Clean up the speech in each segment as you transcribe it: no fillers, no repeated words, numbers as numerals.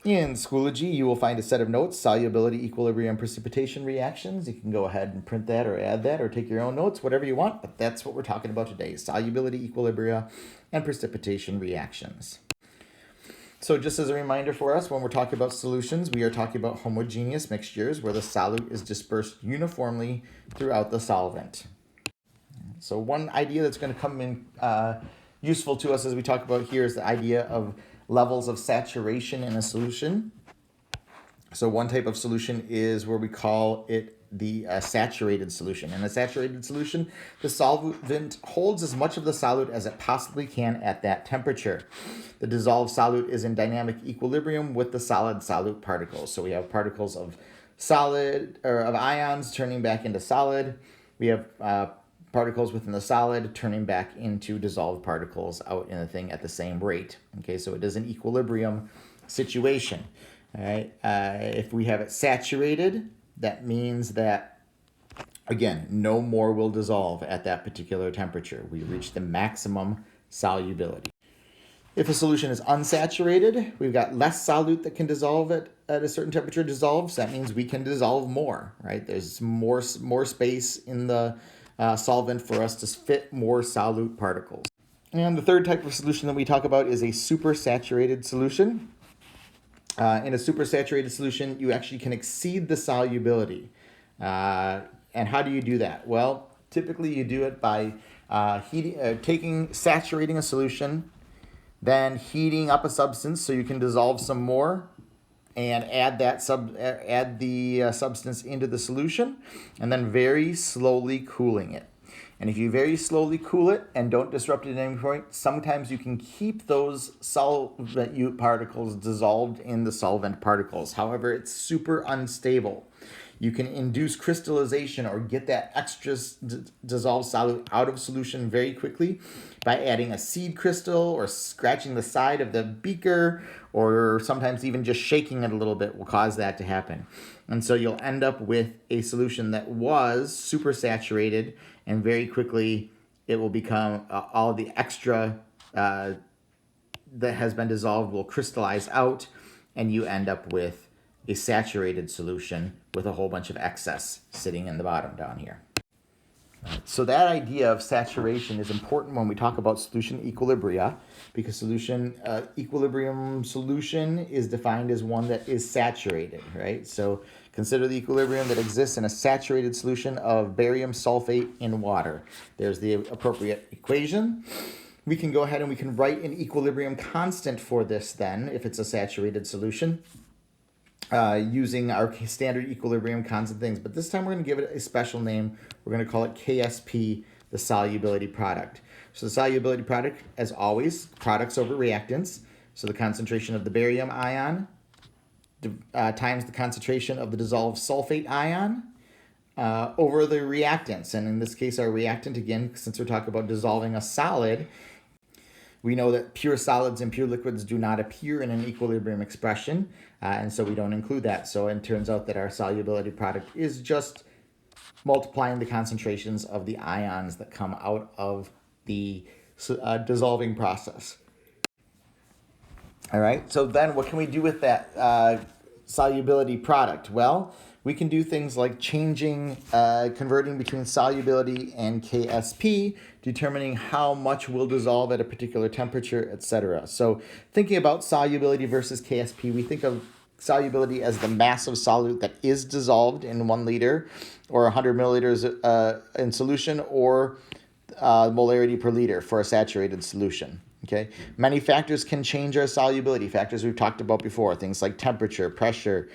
In Schoology, you will find a set of notes, solubility, equilibrium, precipitation reactions. You can go ahead and print that or add that or take your own notes, whatever you want, but that's what we're talking about today, solubility, equilibria, and precipitation reactions. So just as a reminder for us, when we're talking about solutions, we are talking about homogeneous mixtures where the solute is dispersed uniformly throughout the solvent. So one idea that's going to come in useful to us as we talk about here is the idea of levels of saturation in a solution. So one type of solution is where we call it the saturated solution. In a saturated solution, the solvent holds as much of the solute as it possibly can at that temperature. The dissolved solute is in dynamic equilibrium with the solid solute particles. So we have particles of solid or of ions turning back into solid. We have particles within the solid turning back into dissolved particles out in the thing at the same rate. Okay, so it is an equilibrium situation. All right, if we have it saturated, that means that, again, no more will dissolve at that particular temperature. We reach the maximum solubility. If a solution is unsaturated, we've got less solute that can dissolve at a certain temperature dissolves. That means we can dissolve more, right? There's more space in the solvent for us to fit more solute particles. And the third type of solution that we talk about is a supersaturated solution. In a supersaturated solution, you actually can exceed the solubility. And how do you do that? Well, typically you do it by saturating a solution, then heating up a substance so you can dissolve some more, and add the substance into the solution, and then very slowly cooling it. And if you very slowly cool it and don't disrupt it at any point, sometimes you can keep those solvent particles dissolved in the solvent particles. However, it's super unstable. You can induce crystallization or get that extra dissolved solute out of solution very quickly by adding a seed crystal or scratching the side of the beaker, or sometimes even just shaking it a little bit will cause that to happen. And so you'll end up with a solution that was supersaturated, and very quickly it will become all the extra that has been dissolved will crystallize out, and you end up with a saturated solution with a whole bunch of excess sitting in the bottom down here. So that idea of saturation is important when we talk about solution equilibria, because equilibrium solution is defined as one that is saturated, right? So consider the equilibrium that exists in a saturated solution of barium sulfate in water. There's the appropriate equation. We can go ahead and we can write an equilibrium constant for this then, if it's a saturated solution, using our standard equilibrium constant things. But this time we're going to give it a special name. We're going to call it KSP, the solubility product. So the solubility product, as always, products over reactants. So the concentration of the barium ion times the concentration of the dissolved sulfate ion over the reactants. And in this case, our reactant, again, since we're talking about dissolving a solid, we know that pure solids and pure liquids do not appear in an equilibrium expression, and so we don't include that. So it turns out that our solubility product is just multiplying the concentrations of the ions that come out of the dissolving process. All right, so then what can we do with that solubility product? Well, we can do things like converting between solubility and KSP, determining how much will dissolve at a particular temperature, etc. So thinking about solubility versus KSP, we think of solubility as the mass of solute that is dissolved in 1 liter or 100 milliliters in solution, or molarity per liter for a saturated solution. Okay, many factors can change our solubility. Factors we've talked about before, things like temperature, pressure,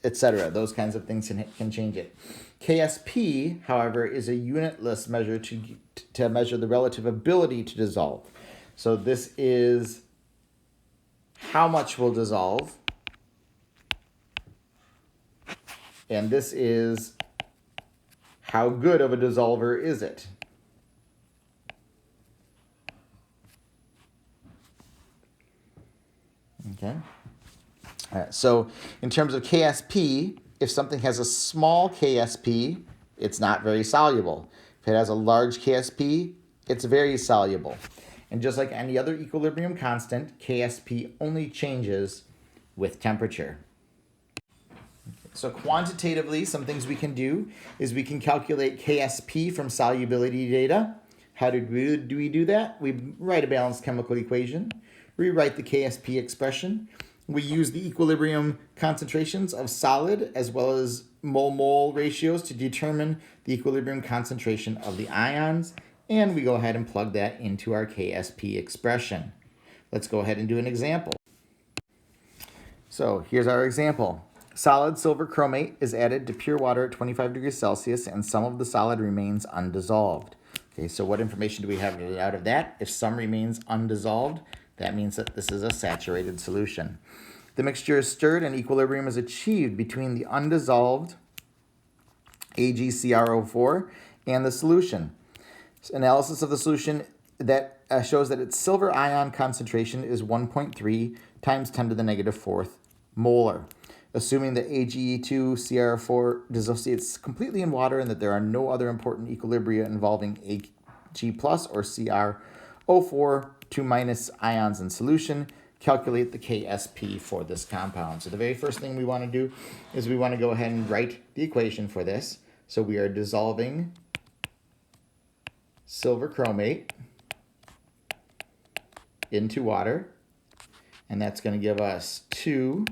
etc. Those kinds of things can change it. KSP, however, is a unitless measure to measure the relative ability to dissolve. So this is how much will dissolve, and this is how good of a dissolver is it. Okay. All right, so in terms of KSP, if something has a small KSP, it's not very soluble. If it has a large KSP, it's very soluble. And just like any other equilibrium constant, KSP only changes with temperature. So quantitatively, some things we can do is we can calculate KSP from solubility data. How do we do that? We write a balanced chemical equation, rewrite the KSP expression. We use the equilibrium concentrations of solid as well as mole-mole ratios to determine the equilibrium concentration of the ions, and we go ahead and plug that into our KSP expression. Let's go ahead and do an example. So here's our example. Solid silver chromate is added to pure water at 25 degrees Celsius and some of the solid remains undissolved. Okay, so what information do we have out of that? If some remains undissolved, that means that this is a saturated solution. The mixture is stirred and equilibrium is achieved between the undissolved AgCrO4 and the solution. Analysis of the solution that shows that its silver ion concentration is 1.3 times 10 to the negative fourth molar. Assuming that Ag2CrO4 dissociates completely in water and that there are no other important equilibria involving Ag plus or CrO4 2- ions in solution, calculate the KSP for this compound. So the very first thing we want to do is we want to go ahead and write the equation for this. So we are dissolving silver chromate into water, and that's going to give us 2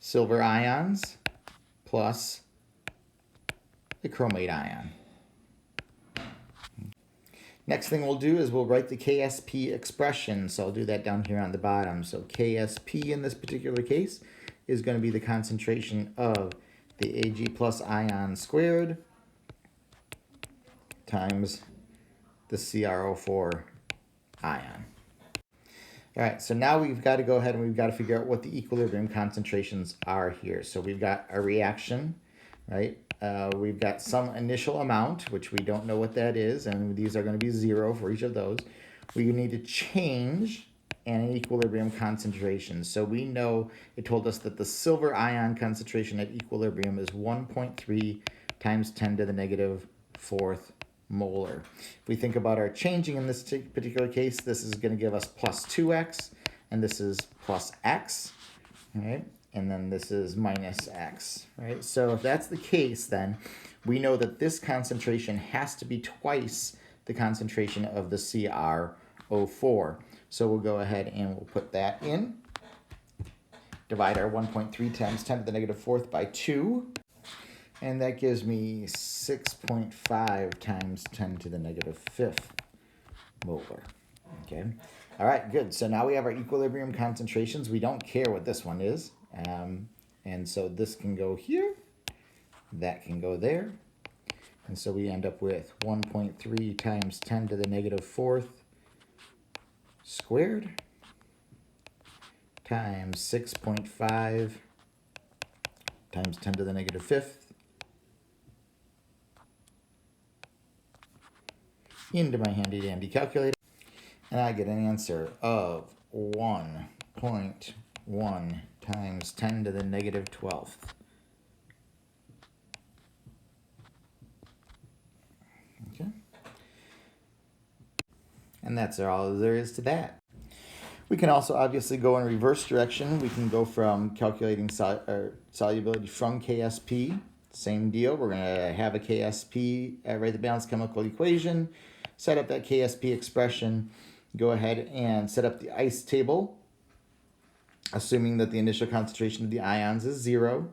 silver ions plus the chromate ion. Next thing we'll do is we'll write the KSP expression. So I'll do that down here on the bottom. So KSP in this particular case is going to be the concentration of the Ag plus ion squared times the CrO4 ion. All right, so now we've got to go ahead and we've got to figure out what the equilibrium concentrations are here. So we've got a reaction, right? We've got some initial amount, which we don't know what that is, and these are going to be 0 for each of those. We need to change an equilibrium concentration. So we know it told us that the silver ion concentration at equilibrium is 1.3 times 10 to the negative fourth molar. If we think about our changing in this particular case, this is going to give us plus 2x, and this is plus x, right? And then this is minus x, right? So if that's the case, then we know that this concentration has to be twice the concentration of the CrO4. So we'll go ahead and we'll put that in. Divide our 1.3 times 10 to the negative fourth by 2. And that gives me 6.5 times 10 to the negative fifth molar. Okay. All right, good. So now we have our equilibrium concentrations. We don't care what this one is. And so this can go here. That can go there. And so we end up with 1.3 times 10 to the negative fourth squared times 6.5 times 10 to the negative fifth into my handy dandy calculator, and I get an answer of 1.1 times 10 to the negative 12th. Okay. And that's all there is to that. We can also obviously go in reverse direction. We can go from calculating solubility from KSP. Same deal. We're going to have a KSP, write the balanced chemical equation, set up that KSP expression, go ahead and set up the ice table, assuming that the initial concentration of the ions is 0,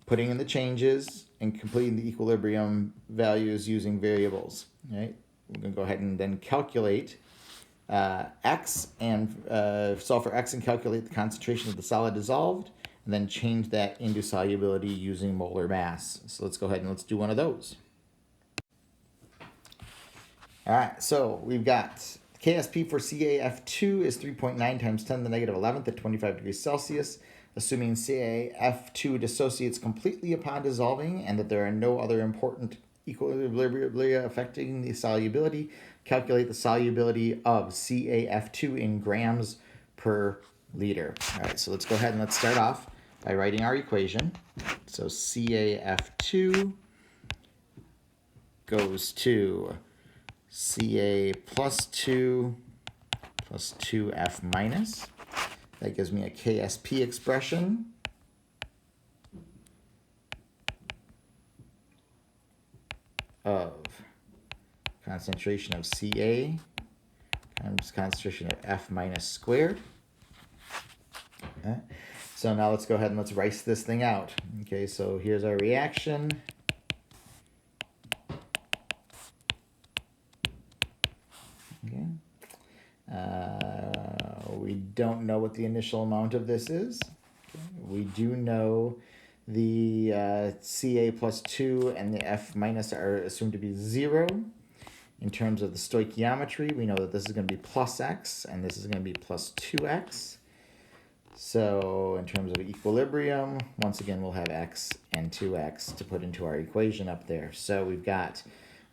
putting in the changes, and completing the equilibrium values using variables. Right? We're going to go ahead and then calculate X and solve for X and calculate the concentration of the solid dissolved, and then change that into solubility using molar mass. So let's go ahead and let's do one of those. All right, so we've got KSP for CaF2 is 3.9 times 10 to the negative 11th at 25 degrees Celsius, assuming CaF2 dissociates completely upon dissolving and that there are no other important equilibria affecting the solubility. Calculate the solubility of CaF2 in grams per liter. All right, so let's go ahead and let's start off by writing our equation. So CaF2 goes to Ca plus 2 plus 2F minus. That gives me a KSP expression of concentration of Ca times concentration of F minus squared. Okay. So now let's go ahead and let's rice this thing out. Okay, so here's our reaction. Okay. We don't know what the initial amount of this is. Okay. We do know the Ca plus 2 and the F minus are assumed to be 0. In terms of the stoichiometry, we know that this is going to be plus x and this is going to be plus 2x. So in terms of equilibrium, once again, we'll have x and 2x to put into our equation up there. So we've got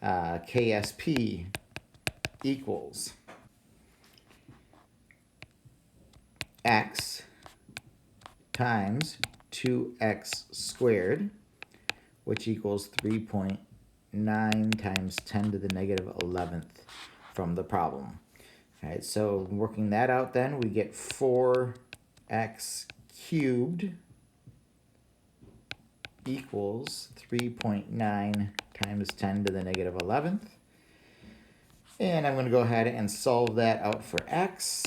KSP equals x times 2x squared, which equals 3.9 times 10 to the negative 11th from the problem. All right, so working that out then, we get 4x cubed equals 3.9 times 10 to the negative 11th. And I'm going to go ahead and solve that out for x,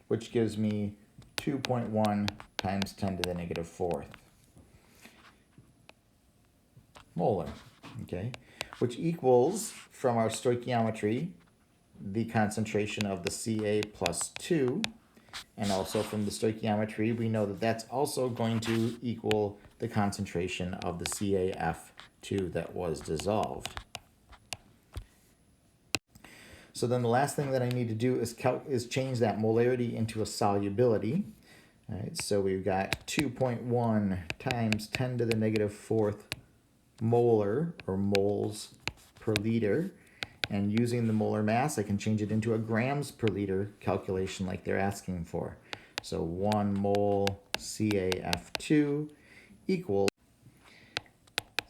which gives me 2.1 times 10 to the negative 4th molar, okay? Which equals, from our stoichiometry, the concentration of the Ca plus 2, and also from the stoichiometry, we know that that's also going to equal the concentration of the CaF2 that was dissolved. So then the last thing that I need to do is change that molarity into a solubility. All right, so we've got 2.1 times 10 to the negative 4th molar, or moles per liter. And using the molar mass, I can change it into a grams per liter calculation like they're asking for. So 1 mole CaF2 equals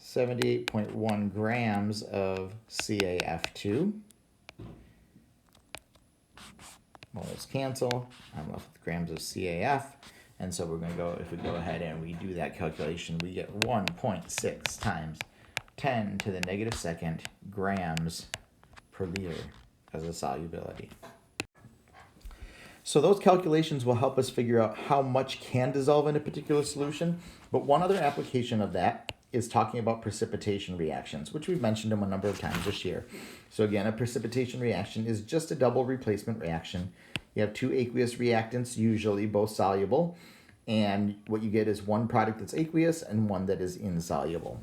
78.1 grams of CaF2. Moles cancel. I'm left with grams of CaF. And so we're going to go, if we go ahead and we do that calculation, we get 1.6 times 10 to the negative second grams per liter as a solubility. So those calculations will help us figure out how much can dissolve in a particular solution. But one other application of that is talking about precipitation reactions, which we've mentioned them a number of times this year. So again, a precipitation reaction is just a double replacement reaction. You have two aqueous reactants, usually both soluble, and what you get is one product that's aqueous and one that is insoluble.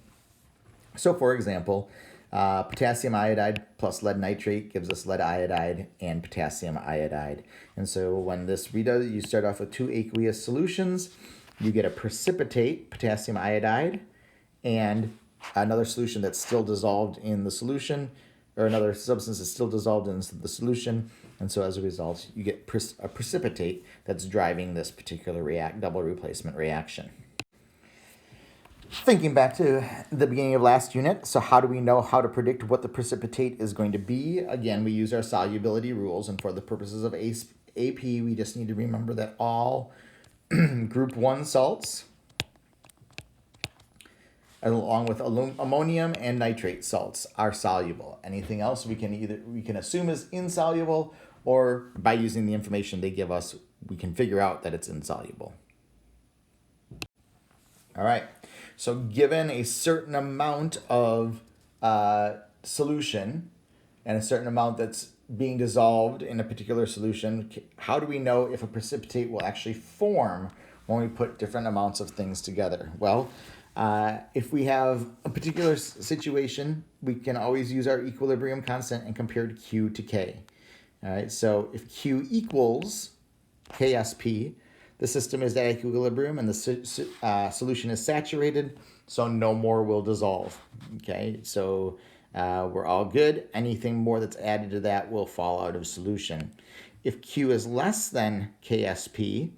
So for example, potassium iodide plus lead nitrate gives us lead iodide and potassium iodide. And so when this redoes, you start off with two aqueous solutions, you get a precipitate, potassium iodide, and another solution that's still dissolved in the solution, or another substance that's still dissolved in the solution. And so as a result, you get a precipitate that's driving this particular double replacement reaction. Thinking back to the beginning of last unit, so how do we know how to predict what the precipitate is going to be? Again, we use our solubility rules, and for the purposes of AP, we just need to remember that all group 1 salts, along with ammonium and nitrate salts, are soluble. Anything else we can assume is insoluble, or by using the information they give us, we can figure out that it's insoluble. All right, so given a certain amount of solution and a certain amount that's being dissolved in a particular solution, how do we know if a precipitate will actually form when we put different amounts of things together? Well, if we have a particular situation, we can always use our equilibrium constant and compare Q to K. All right, so if Q equals KSP, the system is at equilibrium and the solution is saturated, so no more will dissolve. Okay, so we're all good. Anything more that's added to that will fall out of solution. If Q is less than KSP,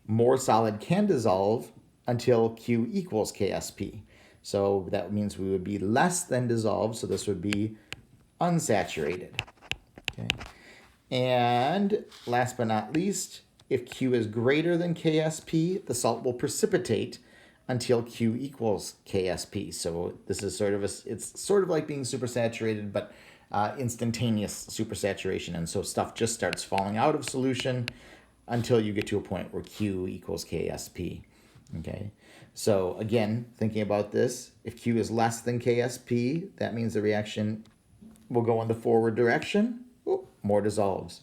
more solid can dissolve until Q equals KSP. So that means we would be less than dissolved, so this would be unsaturated. Okay. And last but not least, If Q is greater than KSP, the salt will precipitate until Q equals KSP. So this is sort of it's sort of like being supersaturated, but instantaneous supersaturation. And so stuff just starts falling out of solution until you get to a point where Q equals KSP. Okay, so again, thinking about this, if Q is less than KSP, that means the reaction will go in the forward direction. Oop, more dissolves.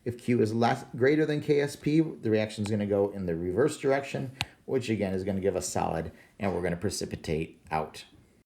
If Q is greater than KSP, the reaction is going to go in the reverse direction, which again is going to give us solid, and we're going to precipitate out.